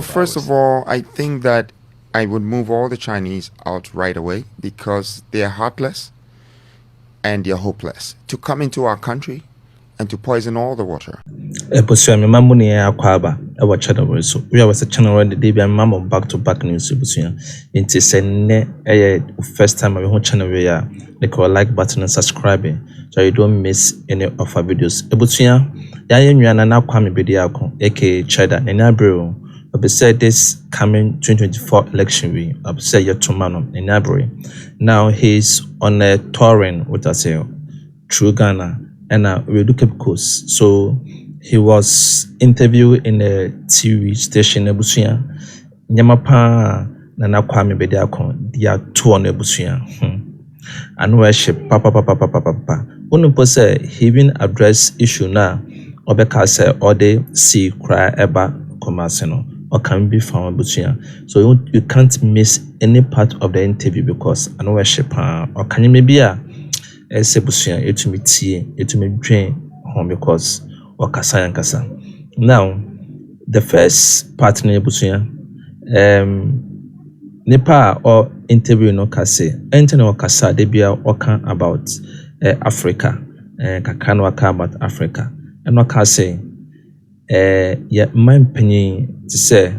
First of all, I think that I would move all the Chinese out right away because they are heartless and they are hopeless to come into our country and to poison all the water. Ebusia me mamu ne akwaba e wa Cheddar so we was a channel where the day be mamu back to back news ebusia nti se ne first time we ho channel we ya they call like button and subscribing so you don't miss any of our videos ebusia ya yenwa na kwame bedi akon aka Cheddar and abro we said this coming 2024 election we say your tomano in Abri. Now he's on a touring with us here through Ghana and we look at coast. So he was interviewed in a TV station Ebusia. Nyamapa na kwame bedi akon dia tour na Ebusia. And worship papa. Unu say he even address issue na obeka say or they see cry eba Kumasi no. Or can be found between. So you can't miss any part of the interview because I know worship or can you maybe a sebusia it to me tea, it to me drain home because or kasa. Now the first part in Busia Nepa or interview no kase, enter or kasa they be talking about Africa, kakano about Africa, and no kase. Yeah, my opinion to say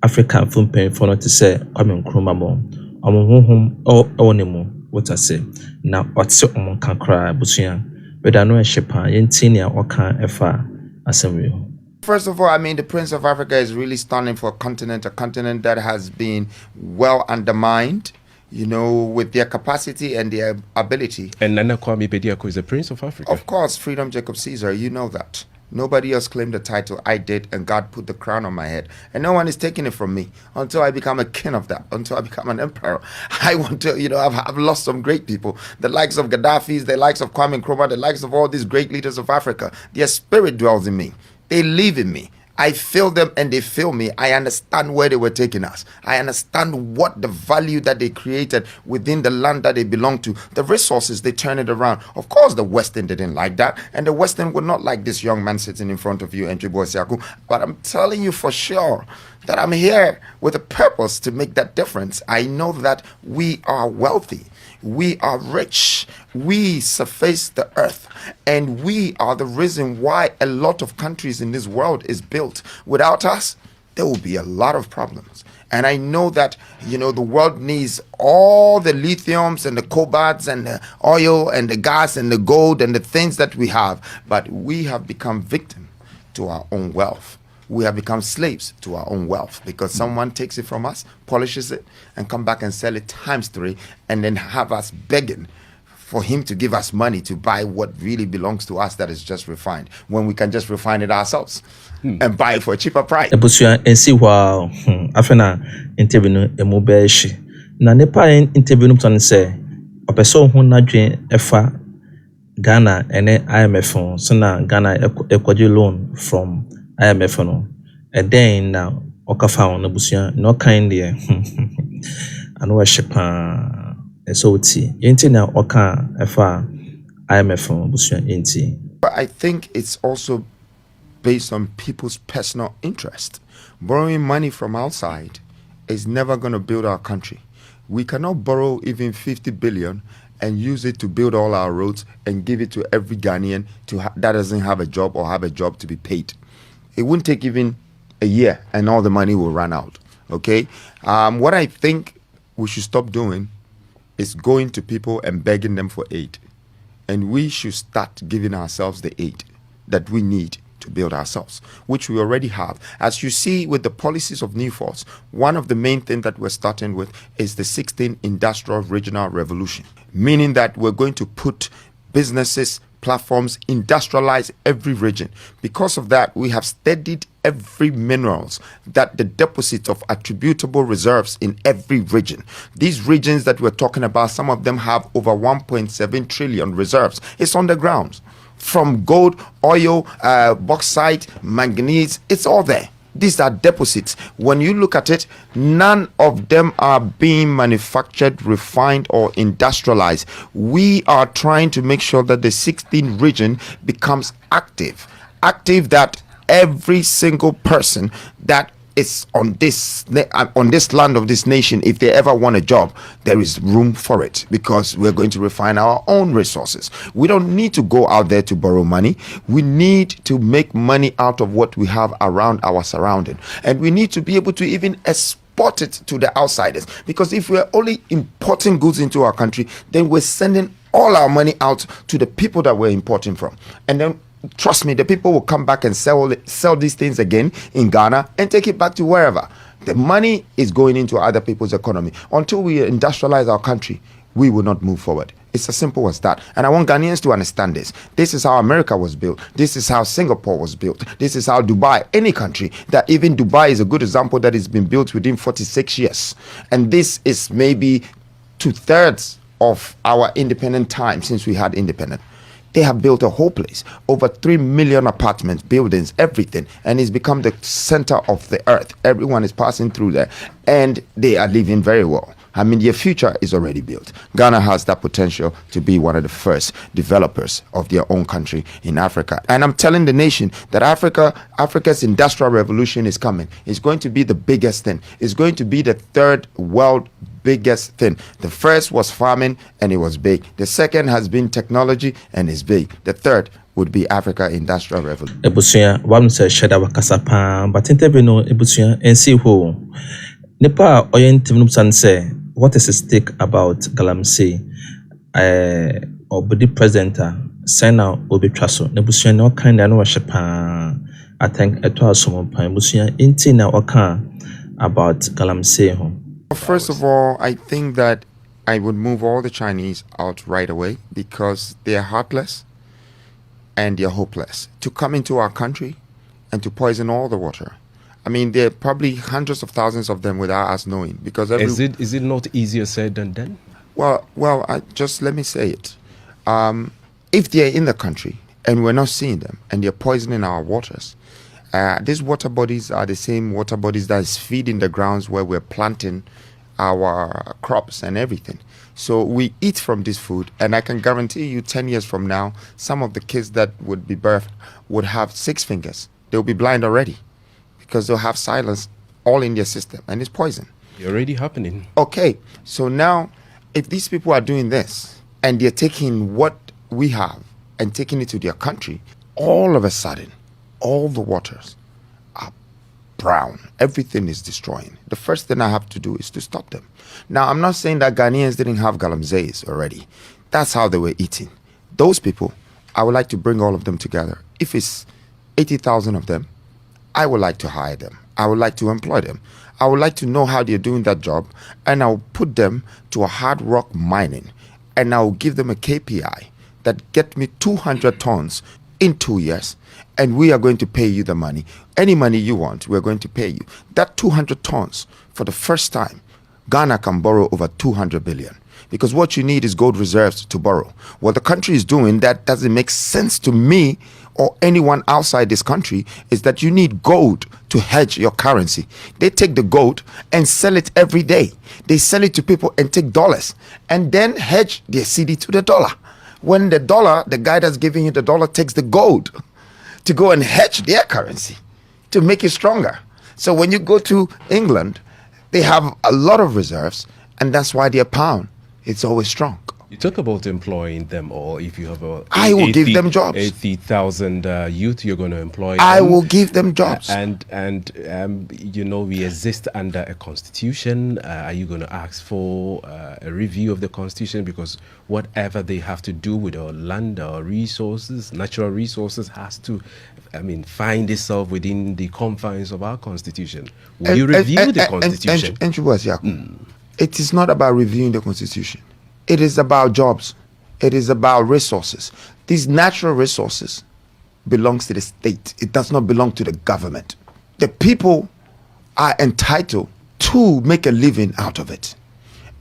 African film pen for not to say Kwame Nkrumah mo honhom onemu what I say now what's on can cry busia but I know a shepa yentinia or can efa assembly. First of all, I mean the Prince of Africa is really stunning for a continent that has been well undermined, you know, with their capacity and their ability. And Nana Kwame Bediako is the Prince of Africa. Of course, Freedom Jacob Caesar, you know that. Nobody else claimed the title. I did, and God put the crown on my head. And no one is taking it from me until I become a king of that, until I become an emperor. I want to, you know, I've lost some great people. The likes of Gaddafi's, the likes of Kwame Nkrumah, the likes of all these great leaders of Africa. Their spirit dwells in me. They live in me. I feel them and they feel me. I understand where they were taking us. I understand what the value that they created within the land that they belong to. The resources, they turn it around. Of course, the Western didn't like that. And the Western would not like this young man sitting in front of you, Entry Boy Siaku. But I'm telling you for sure that I'm here with a purpose to make that difference. I know that we are wealthy. We are rich. We surface the earth. And we are the reason why a lot of countries in this world is built. Without us, there will be a lot of problems. And I know that, you know, the world needs all the lithiums and the cobalts and the oil and the gas and the gold and the things that we have. But we have become victim to our own wealth. We have become slaves to our own wealth because someone takes it from us, polishes it, and come back and sell it times 3, and then have us begging for him to give us money to buy what really belongs to us that is just refined, when we can just refine it ourselves and buy it for a cheaper price. Ebusia ensi wa afena interview no emobeshi na nepa interview no ton say opeso ho nadwen efa Ghana ene IMF so na Ghana ekwaje loan from IMF no and then now okafa on Ebusia no kind there anu shepa SOT yenti na oka efa IMF Ebusia yenti. I think it's also based on people's personal interest. Borrowing money from outside is never going to build our country. We cannot borrow even 50 billion and use it to build all our roads and give it to every Ghanaian that doesn't have a job or have a job to be paid. It wouldn't take even a year and all the money will run out. Okay? What I think we should stop doing is going to people and begging them for aid. And we should start giving ourselves the aid that we need to build ourselves, which we already have. As you see with the policies of New Force, one of the main things that we're starting with is the 16th Industrial Regional Revolution, meaning that we're going to put businesses, platforms, industrialize every region. Because of that, we have studied every minerals, that the deposits of attributable reserves in every region. These regions that we're talking about, some of them have over 1.7 trillion reserves. It's on the ground. From gold, oil, bauxite, manganese, it's all there. These are deposits. When you look at it, none of them are being manufactured, refined, or industrialized. We are trying to make sure that the 16th region becomes active that every single person that is on this land of this nation, if they ever want a job, there is room for it, because we're going to refine our own resources. We don't need to go out there to borrow money. We need to make money out of what we have around our surrounding, and we need to be able to even export it to the outsiders, because if we're only importing goods into our country, then we're sending all our money out to the people that we're importing from, and then trust me, the people will come back and sell these things again in Ghana and take it back to wherever. The money is going into other people's economy. Until we industrialize our country, we will not move forward. It's as simple as that. And I want Ghanaians to understand this. This is how America was built. This is how Singapore was built. This is how Dubai, any country, that even Dubai is a good example, that has been built within 46 years. And this is maybe 2/3 of our independent time since we had independence. They have built a whole place, over 3 million apartments, buildings, everything, and it's become the center of the earth. Everyone is passing through there, and they are living very well. I mean, their future is already built. Ghana has that potential to be one of the first developers of their own country in Africa. And I'm telling the nation that Africa's industrial revolution is coming. It's going to be the biggest thing. It's going to be the third world biggest thing. The first was farming, and it was big. The second has been technology, and it's big. The third would be Africa Industrial Revolution. Ebusuya, wam se Cheddar wakasa pa, but interview no ebusuya ensi ho. Nipa oyentim san say, what is his take about Galamsey? Obodi presenter, Sena Obi Traso. Nebusuya no kind of no pa. I think eto asomo pa. Ebusuya inti na waka about Galamsey ho. First of all, I think that I would move all the Chinese out right away, because they are heartless and they are hopeless to come into our country and to poison all the water. I mean, there are probably hundreds of thousands of them without us knowing, because is it not easier said than done? Well, just let me say it. If they are in the country and we're not seeing them and they're poisoning our waters, these water bodies are the same water bodies that is feeding the grounds where we're planting our crops and everything. So we eat from this food, and I can guarantee you 10 years from now, some of the kids that would be birthed would have 6 fingers. They'll be blind already, because they'll have silence all in their system, and it's poison. It's already happening. Okay, so now if these people are doing this and they're taking what we have and taking it to their country, all of a sudden, all the waters are brown. Everything is destroying. The first thing I have to do is to stop them. Now, I'm not saying that Ghanaians didn't have Galamseyers already. That's how they were eating. Those people, I would like to bring all of them together. If it's 80,000 of them, I would like to hire them. I would like to employ them. I would like to know how they're doing that job, and I'll put them to a hard rock mining, and I'll give them a KPI that get me 200 tons in 2 years, and we are going to pay you the money. Any money you want, we're going to pay you. That 200 tons, for the first time, Ghana can borrow over 200 billion. Because what you need is gold reserves to borrow. What the country is doing that doesn't make sense to me or anyone outside this country is that you need gold to hedge your currency. They take the gold and sell it every day. They sell it to people and take dollars and then hedge their CD to the dollar. When the dollar, the guy that's giving you the dollar takes the gold to go and hedge their currency to make it stronger. So when you go to England, they have a lot of reserves, and that's why their pound, it's always strong. You talk about employing them, or if you have I will give them jobs. 80,000 youth, you're going to employ I them. will give them jobs. And you know, we exist under a constitution. Are you going to ask for a review of the constitution? Because whatever they have to do with our land, our resources, natural resources, has to, find itself within the confines of our constitution. Will you review the constitution? It is not about reviewing the constitution. It is about jobs. It is about resources. These natural resources belongs to the state. It does not belong to the government. The people are entitled to make a living out of it.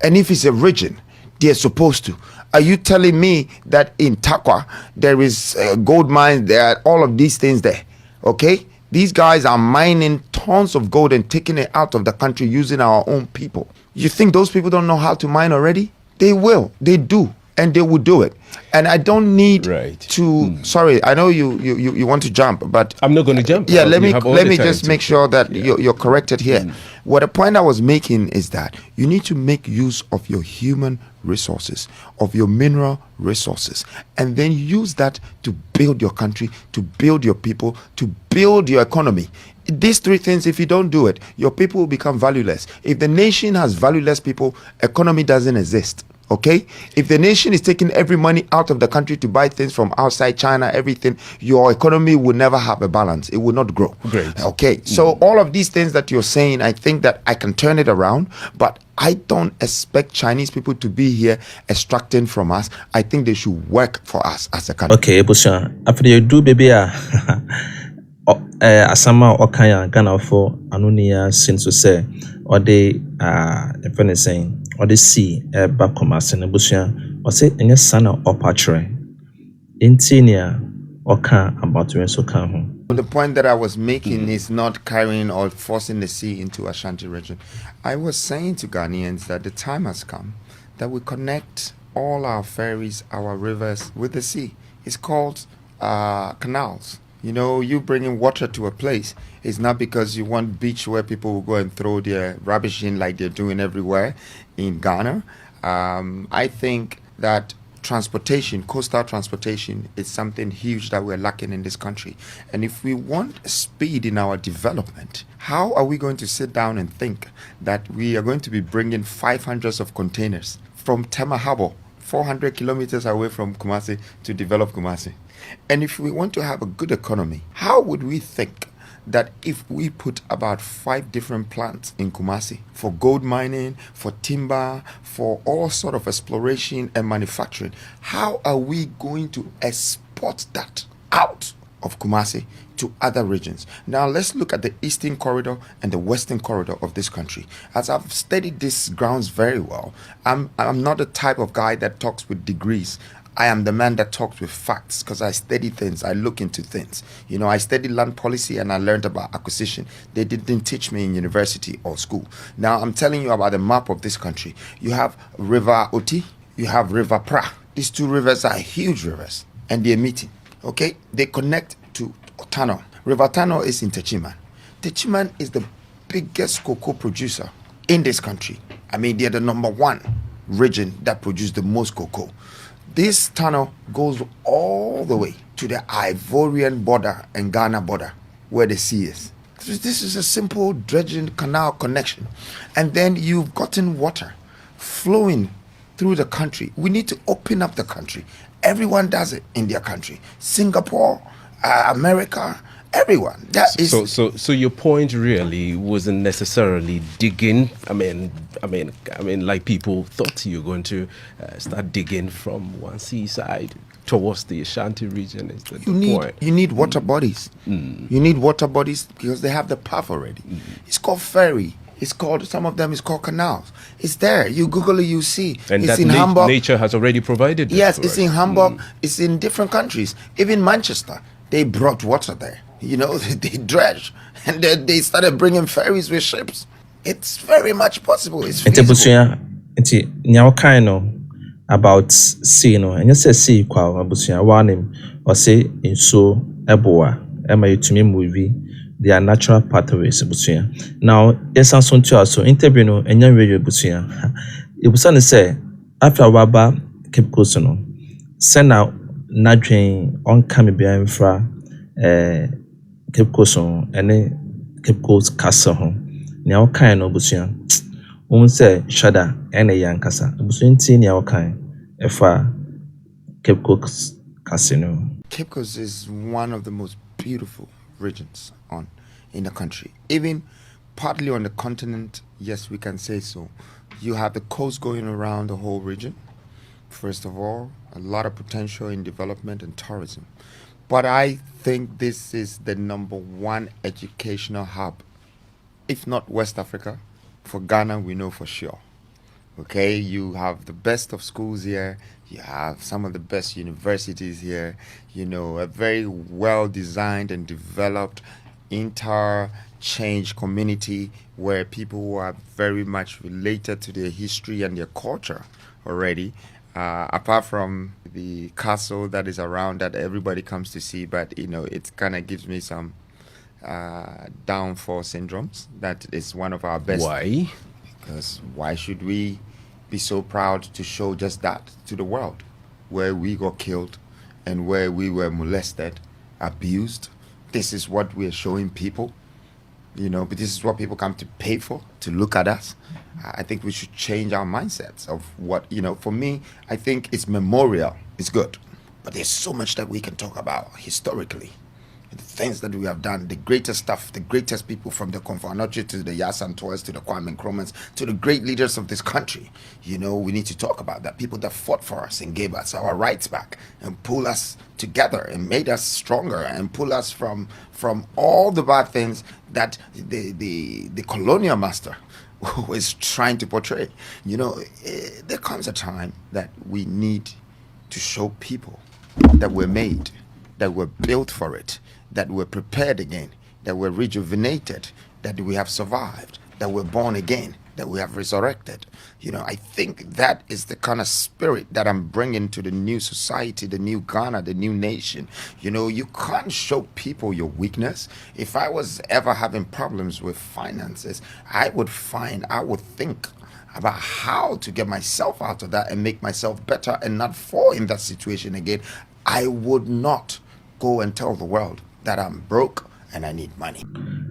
And if it's a region, they're supposed to. Are you telling me that in Takwa there is gold mines, there are all of these things there? Okay? These guys are mining tons of gold and taking it out of the country using our own people. You think those people don't know how to mine already? They will. They do. and they will do it. And I don't need Right. to. Sorry, I know you want to jump, but I'm not going to jump. yeah, You have all let the me time just to- make sure that you're corrected here. What the point I was making is that you need to make use of your human resources, of your mineral resources, and then use that to build your country, to build your people, to build your economy. These three things, if you don't do it, your people will become valueless. If the nation has valueless people, economy doesn't exist. Okay, if the nation is taking every money out of the country to buy things from outside China, everything, your economy will never have a balance. It will not grow. Great. Okay, so all of these things that you're saying, I think that I can turn it around, but I don't expect Chinese people to be here extracting from us. I think they should work for us as a country. Okay, Ebusha, after you do baby asama okanya Ghana for anunia since say or they if anything or they see back Kumasi na Ebusha or say any sana opatre intinia oka about when so kan The point that I was making is not carrying or forcing the sea into Ashanti region. I was saying to Ghanaians that the time has come that we connect all our ferries, our rivers with the sea. It's called canals. You know, you bringing water to a place is not because you want beach where people will go and throw their rubbish in like they're doing everywhere in Ghana. I think that transportation, coastal transportation, is something huge that we're lacking in this country. And if we want speed in our development, how are we going to sit down and think that we are going to be bringing 500 of containers from Tema Harbour, 400 kilometers away from Kumasi, to develop Kumasi? And if we want to have a good economy, how would we think that if we put about 5 different plants in Kumasi for gold mining, for timber, for all sort of exploration and manufacturing, how are we going to export that out of Kumasi to other regions? Now let's look at the eastern corridor and the western corridor of this country. As I've studied these grounds very well, I'm not the type of guy that talks with degrees. I am the man that talks with facts because I study things. I look into things. You know, I studied land policy and I learned about acquisition. They didn't teach me in university or school. Now I'm telling you about the map of this country. You have River Oti, you have River Pra. These two rivers are huge rivers and they're meeting. Okay, they connect to Tano. River Tano is in Techiman. Techiman is the biggest cocoa producer in this country. I mean, they're the #1 region that produces the most cocoa. This tunnel goes all the way to the Ivorian border and Ghana border where the sea is. This is a simple dredging canal connection. And then you've gotten water flowing through the country. We need to open up the country. Everyone does it in their country. Singapore, America, everyone. That is So your point really wasn't necessarily digging. I mean, like people thought you were going to start digging from one seaside towards the Ashanti region. Is the point? You need water bodies. You need water bodies because they have the path already. It's called ferry. It's called, some of them is called canals. It's there. You Google it, you see. And it's that in Hamburg. nature has already provided this Yes, for it's us. in Hamburg. It's in different countries. Even Manchester, they brought water there. You know, they dredged and they started bringing ferries with ships. It's very much possible. It's Enti feasible. Ebusha, enti nya kind no about sea no, and you say sea kwa Ebusha wanim or say inso eboa ema yutumi movie. They are natural pathways, Ebusha. Now, yes, and so interview no enya radio Ebusha. Ebusha say after waba keep close no. Send out nadwen on Camibia infra Cape Coast and Cape Coast Castle home. Now kind of Busian. Won't say Cheddar and a nkansah. Busian tea kind if Cape Coast Casino. Cape Coast is one of the most beautiful regions in the country. Even partly on the continent, yes, we can say so. You have the coast going around the whole region. First of all, a lot of potential in development and tourism. But I think this is the #1 educational hub, if not West Africa. For Ghana, we know for sure. Okay, you have the best of schools here. You have some of the best universities here. You know, a very well-designed and developed interchange community where people who are very much related to their history and their culture already. apart from the castle that is around that everybody comes to see, but it kind of gives me some downfall syndromes. That is one of our best. Why? Because why should we be so proud to show just that to the world, where we got killed and where we were molested, abused? This is what we're showing people, but this is what people come to pay for, to look at us. I think we should change our mindsets of what, for me, I think it's memorial. It's good. But there's so much that we can talk about historically. The things that we have done, the greatest stuff, the greatest people, from the Konfanoche to the Yasantoas to the Kwame Nkrumahs to the great leaders of this country. We need to talk about that. People that fought for us and gave us our rights back and pulled us together and made us stronger and pull us from all the bad things that the colonial master was trying to portray. There comes a time that we need to show people that we're made, that we're built for it, that we're prepared again, that we're rejuvenated, that we have survived, that we're born again, that we have resurrected. I think that is the kind of spirit that I'm bringing to the new society, the new Ghana, the new nation. You can't show people your weakness. If I was ever having problems with finances, I would think about how to get myself out of that and make myself better and not fall in that situation again. I would not go and tell the world that I'm broke and I need money.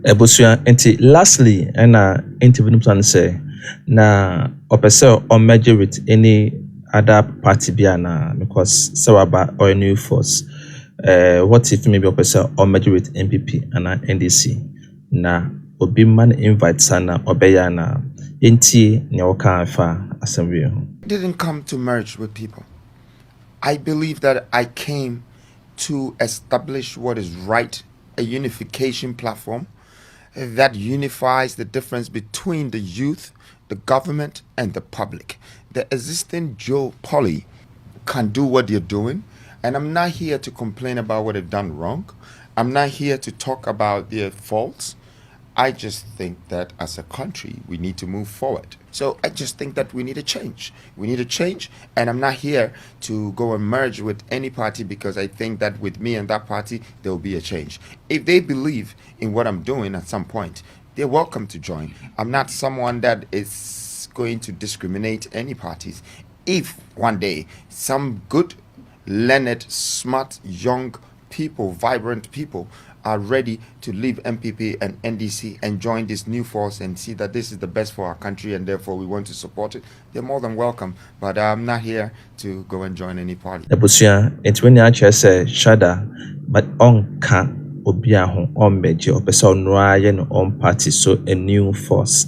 Ebusua enti lastly enti vinuplan say na opese or merge with any other party biana because sawaba or a new force. What if maybe opese or merge with MPP and NDC na obi man invite sana obeyana enti nyawoka afa assembly. Didn't come to merge with people. I believe that I came to establish what is right, a unification platform that unifies the difference between the youth, the government, and the public. The existing Joe Poly can do what they're doing, and I'm not here to complain about what they've done wrong. I'm not here to talk about their faults. I just think that as a country, we need to move forward. So I just think that we need a change. We need a change, and I'm not here to go and merge with any party because I think that with me and that party, there will be a change. If they believe in what I'm doing at some point, they're welcome to join. I'm not someone that is going to discriminate any parties. If one day some good, learned, smart, young people, vibrant people are ready to leave MPP and NDC and join this new force and see that this is the best for our country and therefore we want to support it, they're more than welcome. But I'm not here to go and join any party. Ebusua, it's when you actually say Cheddar, but on can obiaho on meji or person no on party, so a new force.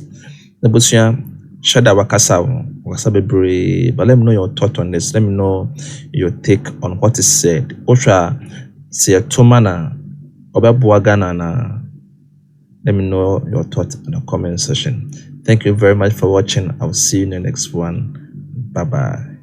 Ebusua, Cheddar wakasabe brave, but let me know your thought on this. Let me know your take on what is said. Osha, say a tomana. Let me know your thoughts in the comment section. Thank you very much for watching. I will see you in the next one. Bye bye.